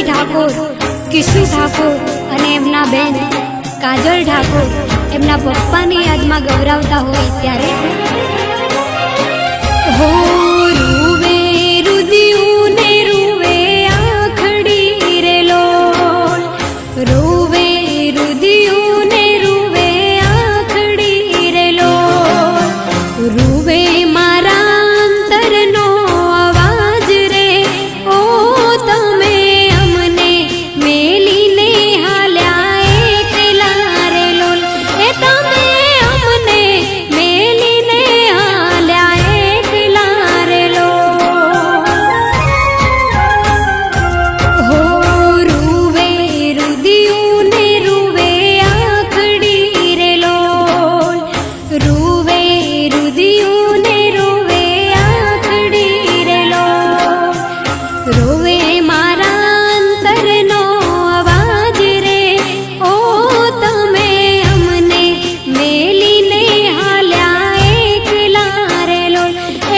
ઠાકોર, કિશુ ઠાકોર અને એમના બેન કાજલ ઠાકોર એમના પપ્પાની યાદમાં ગૌરાવતા હોય ત્યારે હો રૂવે રુદિયું ને રૂવે આખડી રે લોલ, રૂવે રુદિયું ને રૂવે આખડી રે લોલ, રૂવે મારા અંતરનો અવાજ રે ઓ તમે અમને મેલીને હાલ્યા એકલા રે લોલ, એ તમે અમને મેલીને હાલ્યા એકલા રે લોલ, હો રૂવે રુદિયું ને રૂવે આખડી રે લોલ, રૂવે રુદિયું ને રૂવે આખડી રે લોલ, રૂવે મારા અંતરનો અવાજ રે ઓ તમે અમને મેલીને હાલ્યા એકલા રે લોલ,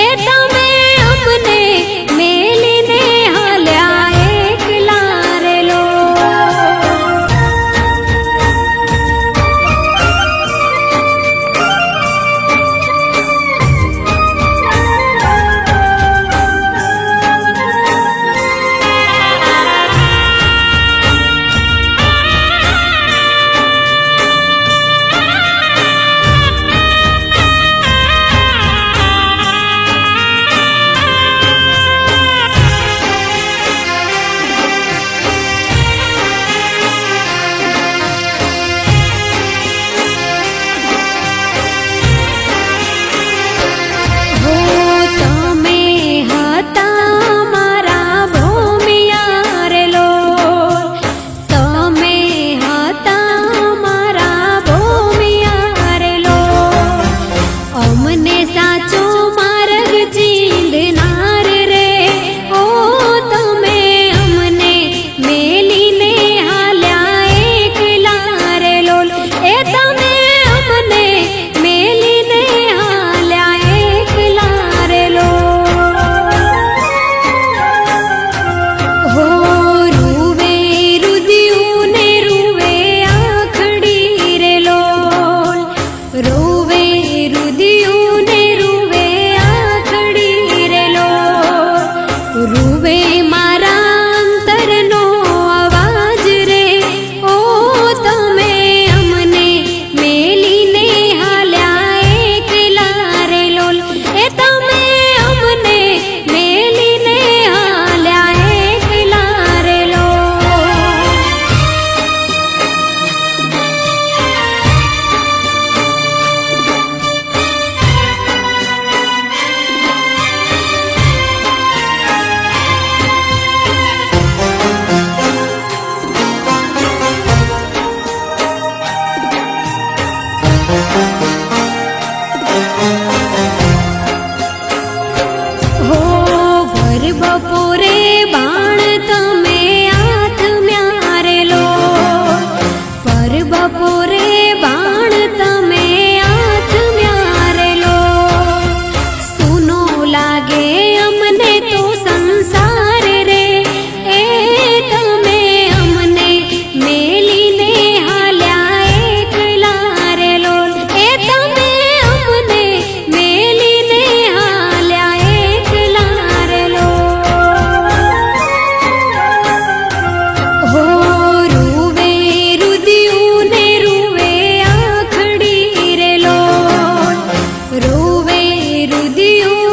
એ તમે અમને મેલીને હાલ્યા એકલા રે લોલ. હો તમે હતા મારા ભૂમિયા રે લોલ, તમે હતા મારા ભૂમિયા રે લોલ, અમને સાચો માર્ગ ચીંધનાર રે ઓ તમે અમને મેલીને હાલ્યા એકલા રે લોલ, એ તમે અમને મેલીને હાલ્યા એકલા રે લોલ, હો રૂવે રુદિયું ને રૂવે આખડી રે લોલ, રૂવે રુદિયું ને રૂવે આખડી રે લોલ, રૂવે મારા અંતરનો અવાજ રે ઓ તમે અમને મેલીને હાલ્યા એકલા રે લોલ, એ તમે અમને મેલીને હાલ્યા એકલા રે લોલ. હો ભર બપોરે બાણ તમે આથમ્યા રે લોલ, ભર બપોરે બાણ તમે આથમ્યા રે લોલ, સૂનો લાગે અમને તો સંસાર રે એ તમે અમને મેલીને હાલ્યા એકલા રે લોલ, એ તમે અમને મેલીને હાલ્યા એકલા રે લોલ, હો રૂવે રુદિયું ને રૂવે આખડી રે લોલ, રૂવે રુદિયું